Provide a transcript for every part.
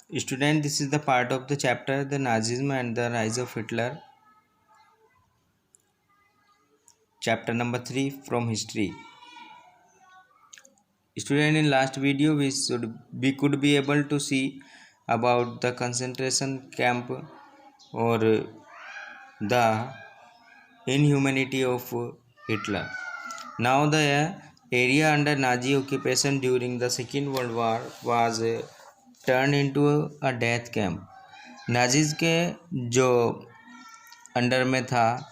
Student, this is the part of the chapter The Nazism and the Rise of Hitler. Chapter number 3 from history. Student, in last video we could be able to see about the concentration camp or the inhumanity of Hitler. Now the area under Nazi occupation during the Second World War was turned into a death camp. Nazis के जो under में था,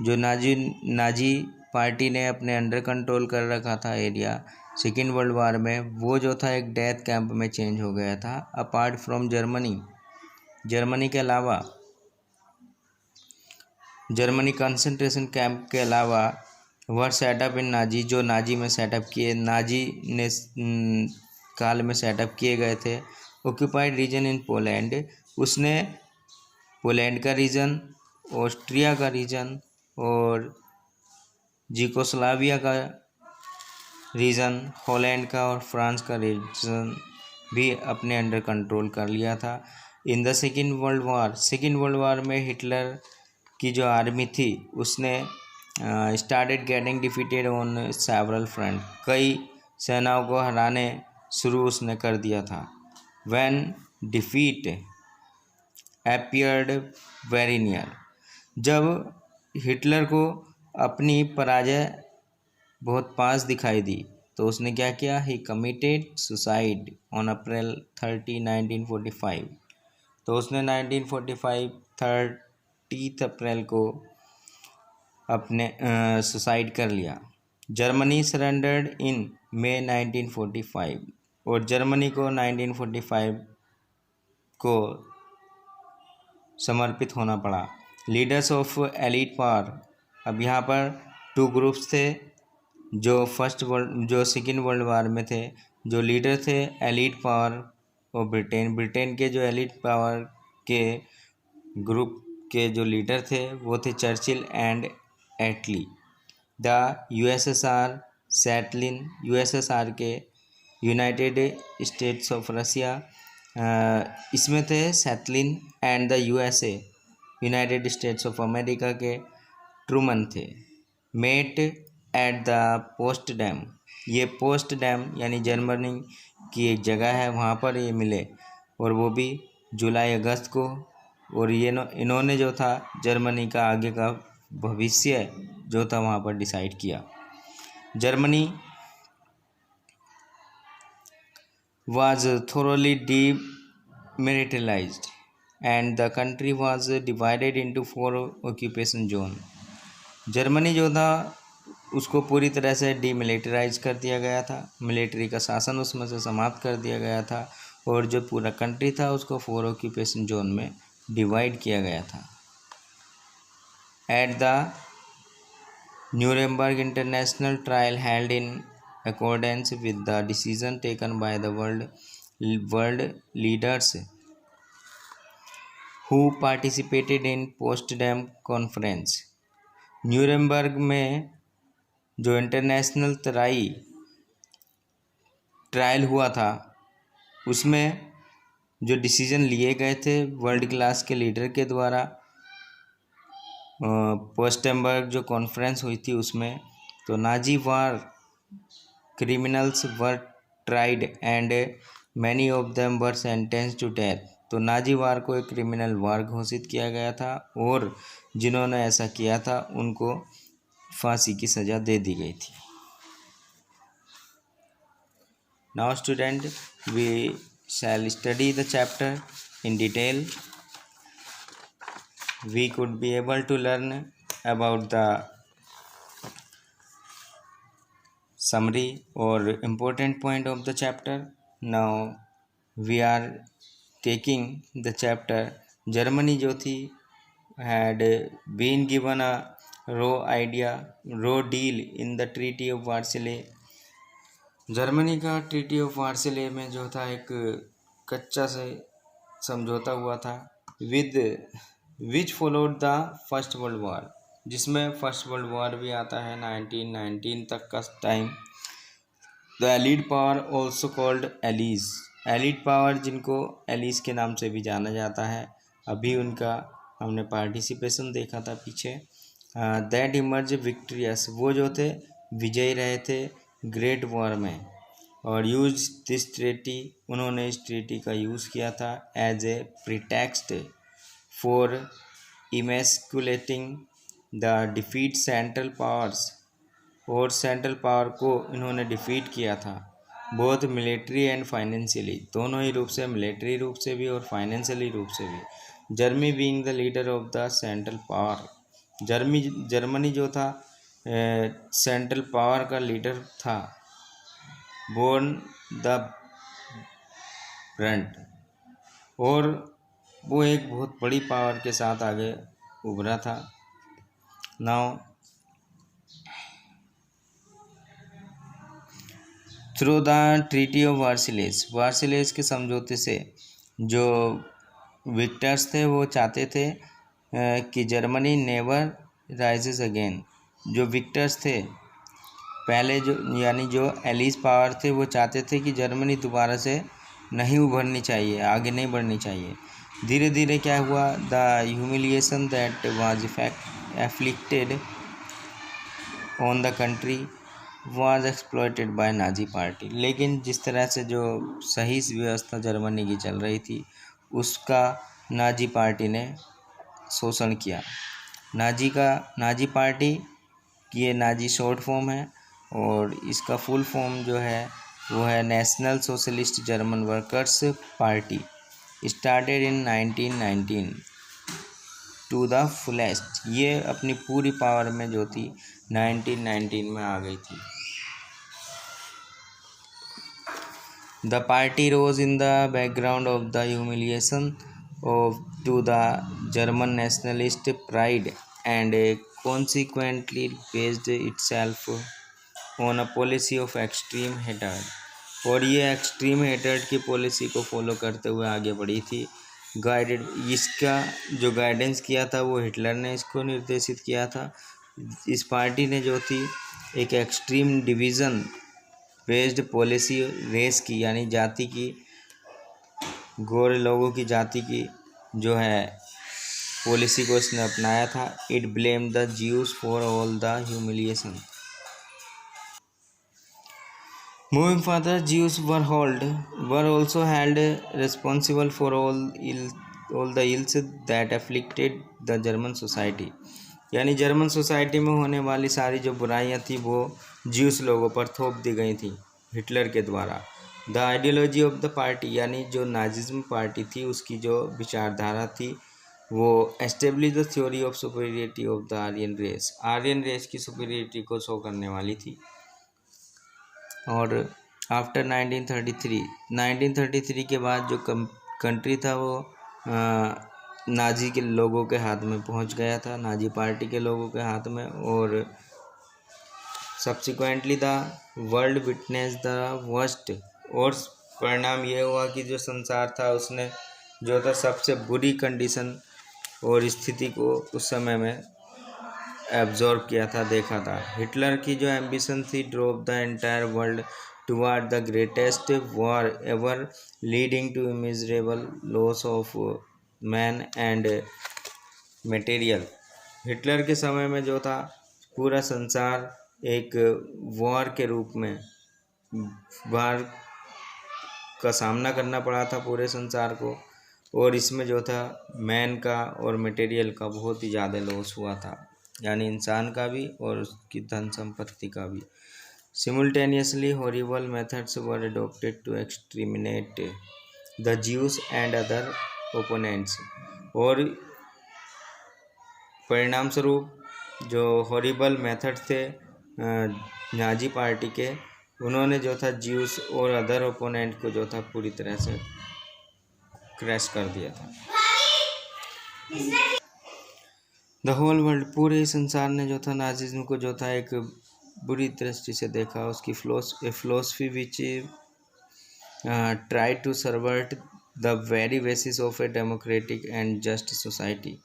जो Nazi party ने अपने under control कर रखा था एरिया सेकेंड वर्ल्ड वार में, वो जो था एक डेथ कैंप में चेंज हो गया था। अपार्ट फ्रॉम जर्मनी के अलावा, जर्मनी कंसंट्रेशन कैंप के अलावा वर सेटअप इन नाजी, जो नाजी में सेटअप किए, नाजी ने काल में सेटअप किए गए थे। ऑक्यूपाइड रीजन इन पोलैंड, उसने पोलैंड का रीजन, ऑस्ट्रिया का रीजन और ज़्यूगोस्लाविया का रीजन, हॉलैंड का और फ्रांस का रीजन भी अपने अंडर कंट्रोल कर लिया था। In the second world war में हिटलर की जो आर्मी थी उसने started getting defeated on several front, कई सेनाओं को हराने शुरू उसने कर दिया था। When defeat appeared very near, जब हिटलर को अपनी पराजय बहुत पास दिखाई दी तो उसने क्या किया, ही कमिटेड सुसाइड ऑन अप्रैल 30, 1945। तो उसने 1945 30 अप्रैल को अपने सुसाइड कर लिया। जर्मनी सरेंडर्ड इन मई 1945, और जर्मनी को 1945 को समर्पित होना पड़ा। लीडर्स ऑफ एलीट पावर, अब यहाँ पर टू ग्रुप्स थे जो सेकेंड वर्ल्ड वार में थे। जो लीडर थे एलीट पावर और ब्रिटेन के जो एलीट पावर के ग्रुप के जो लीडर थे वो थे Churchill and Attlee. The USSR Stalin, USSR के यूनाइटेड स्टेट्स ऑफ रसिया, इसमें थे Stalin, and the USA United States of America के ट्रूमन थे। मेट एट द पोस्टडैम, ये पोस्टडैम यानी जर्मनी की एक जगह है, वहाँ पर ये मिले, और वो भी जुलाई अगस्त को। और ये इन्होंने जो था जर्मनी का आगे का भविष्य जो था वहाँ पर डिसाइड किया। Germany was thoroughly demilitarized and the country was divided into 4 occupation zone। Germany जो था उसको पूरी तरह से डीमिलिटराइज कर दिया गया था, मिलिट्री का शासन उसमें से समाप्त कर दिया गया था, और जो पूरा कंट्री था उसको 4 ऑक्यूपेशन जोन में डिवाइड किया गया था। At the Nuremberg international trial held in accordance with the decision taken by the world leaders who participated in Potsdam conference। Nuremberg में जो इंटरनेशनल ट्रायल हुआ था उसमें जो डिसीजन लिए गए थे वर्ल्ड क्लास के लीडर के द्वारा, पोस्टमबर्ग जो कॉन्फ्रेंस हुई थी उसमें, तो Nazi war criminals were tried and many of them were sentence to death. तो नाजी वार को एक क्रिमिनल वार घोषित किया गया था और जिन्होंने ऐसा किया था उनको फांसी की सज़ा दे दी गई थी। Now student, we shall study the chapter in detail. We could be able to learn about the summary or important point of the chapter. Now we are taking the chapter Germany जो थी had been given a raw deal in the Treaty of Versailles। Germany का treaty of वार्सिले में जो था एक कच्चा से समझौता हुआ था with which followed the first world war, जिसमें फर्स्ट वर्ल्ड वॉर भी आता है 1919 तक का time. The allied power also called allies, elite power जिनको एलिस के नाम से भी जाना जाता है, अभी उनका हमने पार्टिसिपेशन देखा था पीछे। दैट इमर्ज विक्टोरियस, वो जो थे विजयी रहे थे ग्रेट वॉर में। और यूज दिस ट्रीटी, उन्होंने इस ट्रीटी का यूज़ किया था as a pretext for emasculating the defeat central powers, और सेंट्रल पावर को इन्होंने डिफीट किया था बोथ मिलिट्री एंड फाइनेंशियली, दोनों ही रूप से, मिलिट्री रूप से भी और फाइनेंशियली रूप से भी। Germany being the leader of the central power, Germany जो था सेंट्रल पावर का लीडर था, बोर्न द ब्रंट, और वो एक बहुत बड़ी पावर के साथ आगे उभरा था। Now through the treaty of Versailles, Versailles के समझौते से जो विक्टर्स थे वो चाहते थे कि जर्मनी नेवर राइजेस अगेन। जो विक्टर्स थे पहले, जो यानी जो एलिस पावर थे, वो चाहते थे कि जर्मनी दोबारा से नहीं उभरनी चाहिए, आगे नहीं बढ़नी चाहिए। धीरे धीरे क्या हुआ, the humiliation that was afflicted on the country was exploited bye Nazi party. लेकिन जिस तरह से जो सही व्यवस्था जर्मनी की चल रही थी, उसका नाजी पार्टी ने शोषण किया। नाजी पार्टी की ये नाजी शॉर्ट फॉर्म है, और इसका फुल फॉर्म जो है वो है national socialist German workers party, started in 1919 to the fullest. ये अपनी पूरी पावर में जो थी 1919 में आ गई थी। The party rose in the background of the humiliation to the German nationalist pride and consequently based itself on a policy of extreme hatred। और ये एक्सट्रीम हेटर्ड की पॉलिसी को फॉलो करते हुए आगे बढ़ी थी। गाइडेड, इसका जो गाइडेंस किया था वो हिटलर ने इसको निर्देशित किया था। इस पार्टी ने जो थी एक extreme division based policy race की, यानी जाति की, गोरे लोगों की जाति की जो है पॉलिसी को इसने अपनाया था। It blame the Jews for all the humiliation. Moving further, Jews were also held responsible for all the ills that afflicted the German society. यानी जर्मन सोसाइटी में होने वाली सारी जो बुराइयां थी वो ज्यूस लोगों पर थोप दी गई थी हिटलर के द्वारा। The ideology of the party, यानी जो नाजिज्म पार्टी थी उसकी जो विचारधारा थी वो establish the theory of superiority of the Aryan race, Aryan race की सुपीरियरिटी को शो करने वाली थी। और आफ्टर 1933 के बाद जो कंट्री था वो नाजी के लोगों के हाथ में पहुंच गया था, नाजी पार्टी के लोगों के हाथ में। और subsequently the world witness the worst, और परिणाम ये हुआ कि जो संसार था उसने जो था सबसे बुरी कंडीशन और स्थिति को उस समय में एब्जॉर्ब किया था, देखा था। हिटलर की जो एम्बिशन थी drove the entire world toward the greatest war ever, leading to immeasurable loss of man and material. Hitler के समय में जो था पूरा संसार एक वॉर के रूप में, वॉर का सामना करना पड़ा था पूरे संसार को, और इसमें जो था मैन का और मटेरियल का बहुत ही ज़्यादा लॉस हुआ था, यानी इंसान का भी और उसकी धन संपत्ति का भी। Simultaneously horrible methods were adopted to exterminate the Jews and other opponents. और परिणाम स्वरूप जो हॉरिबल मेथड थे नाजी पार्टी के, उन्होंने जो था ज्यूस और अदर ओपोनेंट को जो था पूरी तरह से क्रैश कर दिया था। द होल वर्ल्ड, पूरे संसार ने जो था नाजिज्म को जो था एक बुरी दृष्टि से देखा। उसकी philosophy which try to subvert the very basis of a democratic and just society.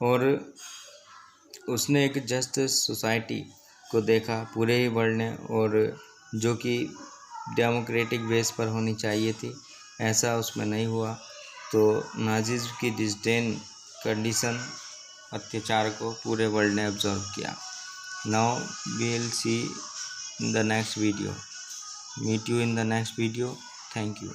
और उसने एक जस्ट सोसाइटी को देखा पूरे ही वर्ल्ड ने, और जो कि डेमोक्रेटिक बेस पर होनी चाहिए थी, ऐसा उसमें नहीं हुआ। तो नाजीज की डिस्डेन कंडीशन, अत्याचार को पूरे वर्ल्ड ने ऑब्जर्व किया। Now we will see in the next video. Meet you in the next video. Thank you.